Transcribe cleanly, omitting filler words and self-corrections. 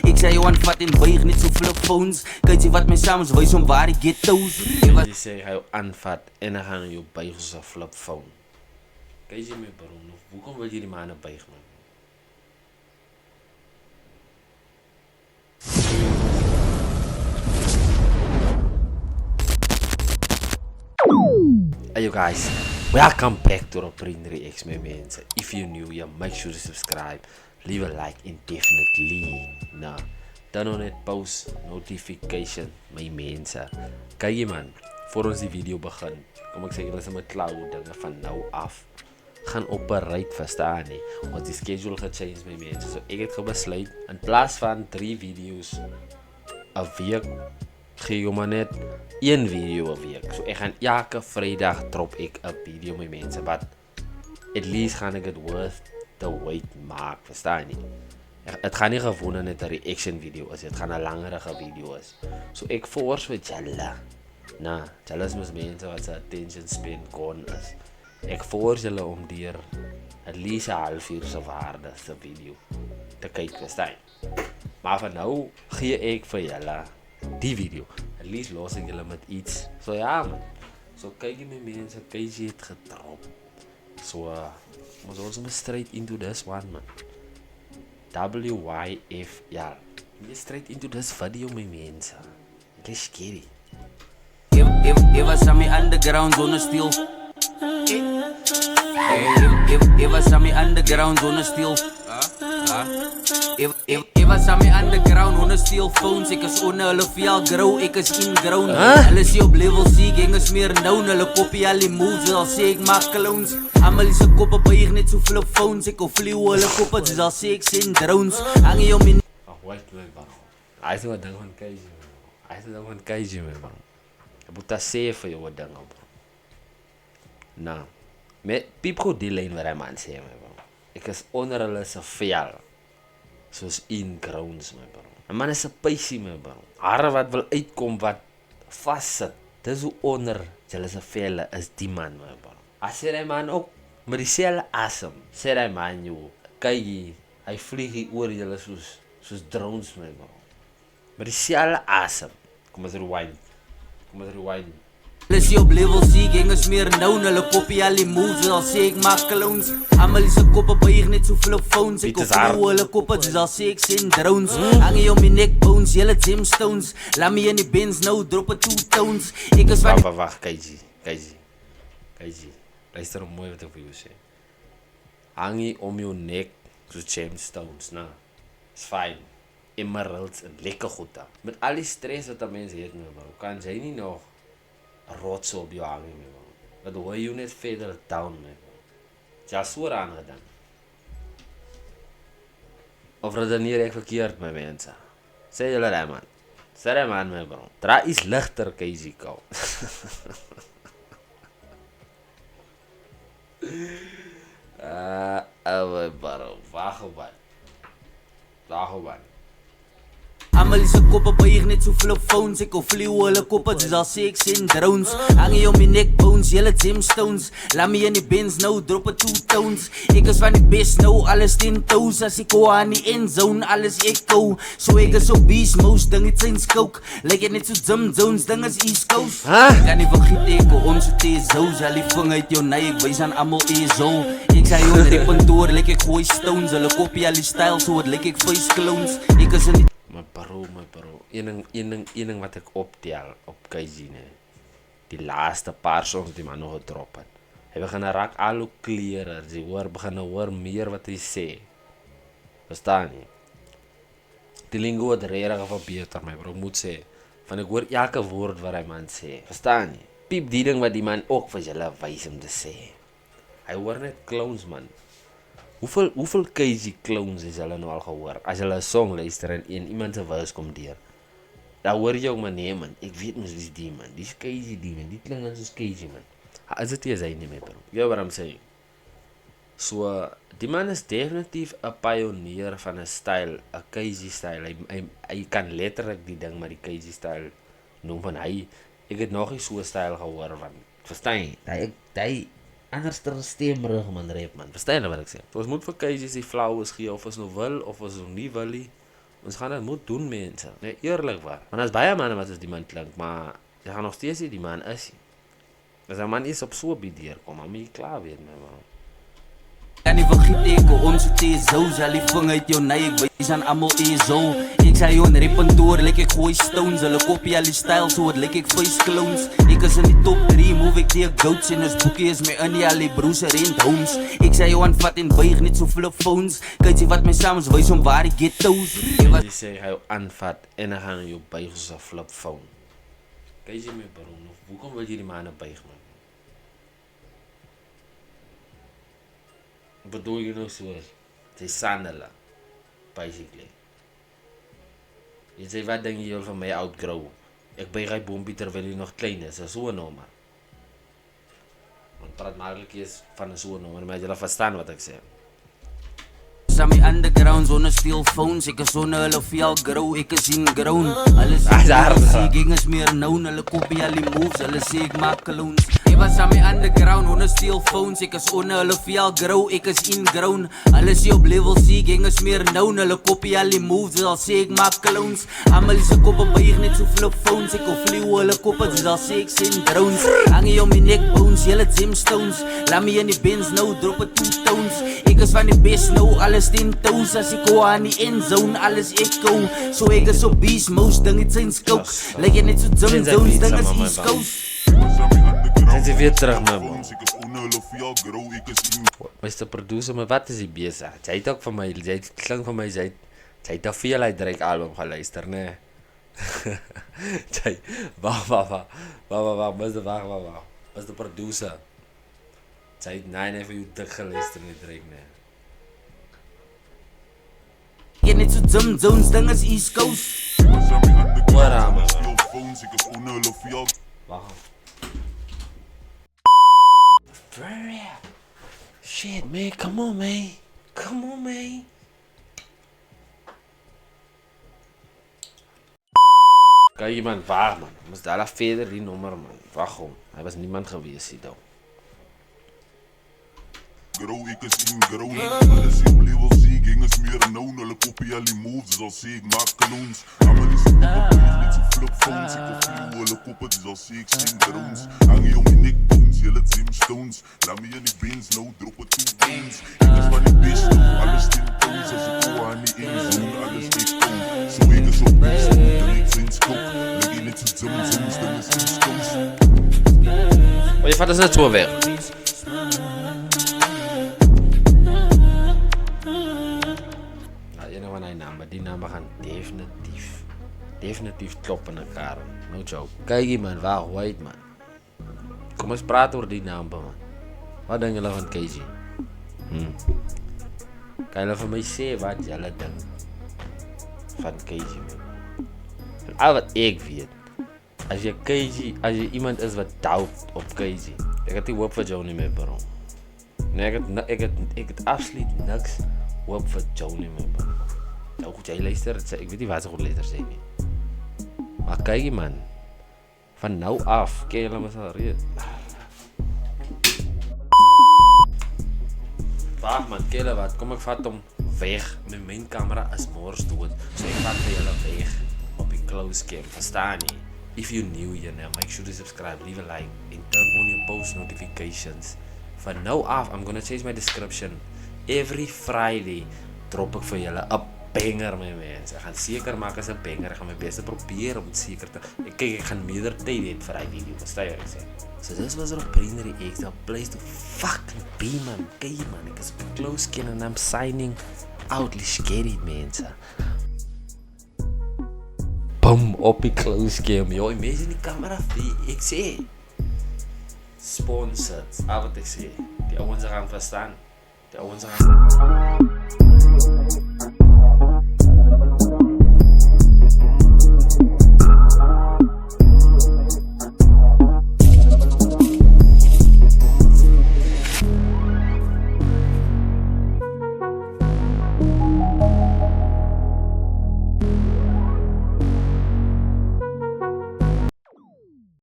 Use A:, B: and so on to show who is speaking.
A: Ik zei jou aanvat en buig net so flip phones. Kyk jy wat my sounds wys om waar die ghettos.
B: Jy sê hy jou aanvat en dan gaan hy jou buig soos 'n flip phone. Kyk jy my bro, hoekom wil jy die manne buig man? Hey you guys, welcome back to Rapreen Reacts my mense. If you're new, yeah, make sure to subscribe, leave a like and definitely turn on that post notification my mense. Kyk jy man, voor ons die video begin, kom ek sê julle is met klauw dinge van nou af gaan operate, verstaan nie, want die schedule gechange my mense, so ek het besluit, in plaas van 3 video's 'n week, gee jy maar net 1 video 'n week. So ek gaan elke Vrydag drop ek 'n video my mense, but at least gaan ek dit worth the wait maak, verstaan nie. Het gaan nie gewoon net 'n reaction video is, dit gaan 'n langerige video is. So ek force met julle. Julle is mos mense wat se attention span gone is. Ek force julle om deur at least 'n halfuur se waarde se video te kyk, verstaan. Maar van nou gee ek vir julle die video. At least los ek julle met iets. So ja man. So kyk jy my mense, kyk jy het gedrop. So ons also straight into this one man. WYF, ja. Straight into this video my mense. Let's get it.
A: It was on me underground zone steel. It was on me underground zone steel. It was on me underground on steel phones. Ek is onder hulle veel grow, ek is ingrown. Hulle sê op level C, gangers meer nou, hulle kopie al die moves, al sê ek maak clones. Almal se koppe buig net so flip phones, ek of vlieg hulle koppe, dis al sê ek sien drones. Hang jy om my
B: wait man. Hy sê wat ding van KG. Hy sê ding van KG man. Ek moet dat sê vir jou wat ding bro. Met piep goed die lyn wat hy man sê my bro. Ek is onder hulle se vel. Soos in grounds my bro. 'n Man is 'n peisie my bro. Hare wat wil uitkom wat vassit. Dis hoe onder hulle se velle is die man my bro. As hy man ook met dieselfde asem. Sê hy man jy, kyk hy vlieg hier oor julle soos drones my bro. Met dieselfde asem. Kom ons rewind.
A: Hulle sê op level C, gangers meer nou, hulle kopie al die moves, al sê ek maak clones. Almal se koppe buig net so flip phones, ek of vlieg hulle koppe, dis al sê ek sien drones. Hang jy om my neck bones, julle gemstones. Laat my in die Benz nou, drop it 2 tones. Ek is van
B: Wacht, KG. Luister hoe mooi wat ek vir jou sê. Hang jy om jou nek soos gemstones, is fine. Emeralds en lekker goed daar. Met al die stress wat 'n mens het my bro, kan jy nie nog 'n rots op jou hang my bro. Wat hoor jy net verder down my bro. Ja, so aangedaan. Of redeneer ek verkeerd my mense? Sê julle daai man. Sê daai man my bro. Dra iets ligter KG kou. My bro, wag op.
A: Almal se koppe buig net so flip phones, ek of vlieg hulle koppe, dis al sê ek sien drones. Hang jy om my neck bones, julle gemstones. Laat my in die Benz nou, drop it 2 tones. Ek is van die best nou, alles 10 toes. As ek go aan die end zone, alles ek go. So ek is so beast most, ding het zijn skook. Lyk het net so Jim Jones, ding is East Coast. Ek kan nie vergiet ek, ons so te zoos. Al die ving uit jou nei, ek wees aan amal zo. Ek sê jou in die pantoor, lyk ek gooi stones. Hulle kopie al die style, so het lyk ek face clones. Ek is in die
B: My bro. Een ding wat ek optel op KG die laaste paar songs die man nog gedrop het. Hy begin raak al hoe clearer, jy begin hoor meer wat hy sê. Verstaan nie? Die lingo het regtig verbeter my bro, moet sê. Van ek hoor elke woord wat hy man sê. Verstaan nie? Piep die ding wat die man ook vir julle wys om te sê. Hy hoor net clowns man. Hoeveel KG clowns is hulle nou al gehoor? As hulle 'n song luister en iemand se verse kom deur. Dan hoor jy ook maar nee man, ek weet mos wie's die man. Dis KG die man, die klink soos KG man. As dit is hy nie meer bro. You know what I'm saying? So, die man is definitief 'n pionier van 'n style, 'n KG style. Hy kan letterlik die ding met die KG style noem van hy. Ek het nog nie so 'n style gehoor van. Verstaan jy? Hy anders stemmerig man rap man. Verstaan jy wat ek sê? So, ons moet vir KG se flowers gee of ons nou wil of ons nou nie wil nie. Ons gaan dit moet doen mense. Nee, eerlikwaar. Want as baie manne wat as die man klink, maar jy gaan nog steeds nie die man is nie. As 'n man is op so 'n bied deurkom, dan moet jy klaar weet my man.
A: Kan nie vergeet ek ons het zo zal ik vang uit jou nee ek wys aan almal zo. Ek sê jou in repentoor like ek gooi stones, hulle kopie al die style so het like ek face clones. Ek is in die top 3 move ek die goats en ons boekie is my in die al die broers rent homes. Ek sê jou aanvat en buig net so flip phones. Kyk jy wat my saams wys om waar die ghettos.
B: Jy sê hy jou aanvat en dan gaan hy jou buig soos 'n flip phone. Kyk jy my bro, hoekom wil jy die manne buig man? Bedoel jy nou soos sy sandele, basically. Jy sê wat denk jy van my outgrow? Ek buig hy boompie terwyl hy nog klein is, so 'n nommer. Want praat maklik is van 'n so 'n nommer, maar jy laat verstaan wat ek sê.
A: Sammy underground zonder steel phones, ek is zonder hulle veel grow, ek is in ground. Alles sê ging is meer known, hulle kopie al die moves, hulle sê ek maak clones. Ek was Sammy underground zonder steel phones, ek is onder hulle veel grow, ek is in ground. Alles sê op level C, ging is meer known, hulle kopie al die moves, hulle sê ek maak clones. Almal se koppe buig net so flip phones, ek of vlieg hulle koppe, hulle sê ek sien drones. Hang jy om my neck bones, julle gemstones, laat my in die Benz nou drop it 2 tones. Ek is van die best nou, alles 10 toes, as ek go aan die endzone, alles echo. So ek is op beast mode, ding het zijn scope. Leg jy net so Jim Jones, ding is East Coast.
B: Zijn ze weer terug my man? Mr. Producer, maar wat is die bezig? Jy het ook van my, jy klink van my, jy het al veel uit Drake album geluister, nee? Jy, wacht, Mr. Producer. Jy het nee vir jou dik geluister in die Drake, nee.
A: Jy net so Jim Jones, ding is East Coast.
B: Wat aan my man? Wacht. Shit, man, come on, man. Come on, man. Kijk, man, waar, man. Moest daar verder die nummer, man. Wacht, man. Hij was niemand geweest, hier, dan.
C: Grow, ek is in grow. Alles op level C, ging is meer known. Hulle kopie al die moves, al sê ek maak clones. Almal is op papier, net so flip phones. Ek of view, hulle koppe, al sê ek sien drones. Hang jy om die neck bones, julle gemstones. Laat my in die Benz nou, drop it 2 bones. Ek is van die best nou, alles 10 tones. As ek go aan die endzone, alles echo. So ek is op best nou, ding ek sien scope. Leg jy net so Jim Jones, ding is East Coast.
B: Maar je vat dus net zo weg. Maar die namen gaan definitief kloppen in elkaar. No joke. Kijk man, waar white man. Kom eens praten over die namen man. Wat denk jullie van KG? Kan jullie van mij zeggen wat jullie denken van KG man? Van al wat ik weet. Als je iemand is wat doubt op KG. Ik heb die hoop voor jou niet meer bro. Nee, ik heb absoluut niks hoop voor jou niet meer bro. Nou goed, jij luistert, ik weet niet waar ze goed luisteren zijn nie. Maar kijk je man, van nou af, kijk je maar zo reed. Wacht man, kijk wat, kom ik vat hem weg. Mijn camera is morgens dood, so ik vat voor jullie weg op je close cam, verstaan je? If you're new here now, make sure to subscribe, leave a like, and turn on your post notifications. Van nou af, I'm gonna change my description. Every Friday drop ik voor jullie up. Banger my mensen. Ik ga zeker maken als een banger. Ik ga mijn best proberen om het zeker te... Ik ga meer tijd in voor die video. Wat sta je eigenlijk zeggen? So this was our Brain Reacts. A place to fucking be man. Kijk man. Ik is op close kin and I'm signing out. Scary mensen. Boom. Op die close cam. Yo, imagine die camera. Ik zie. Sponsored. Wat ik zie. Die ouwens gaan verstaan. Die ouwens gaan...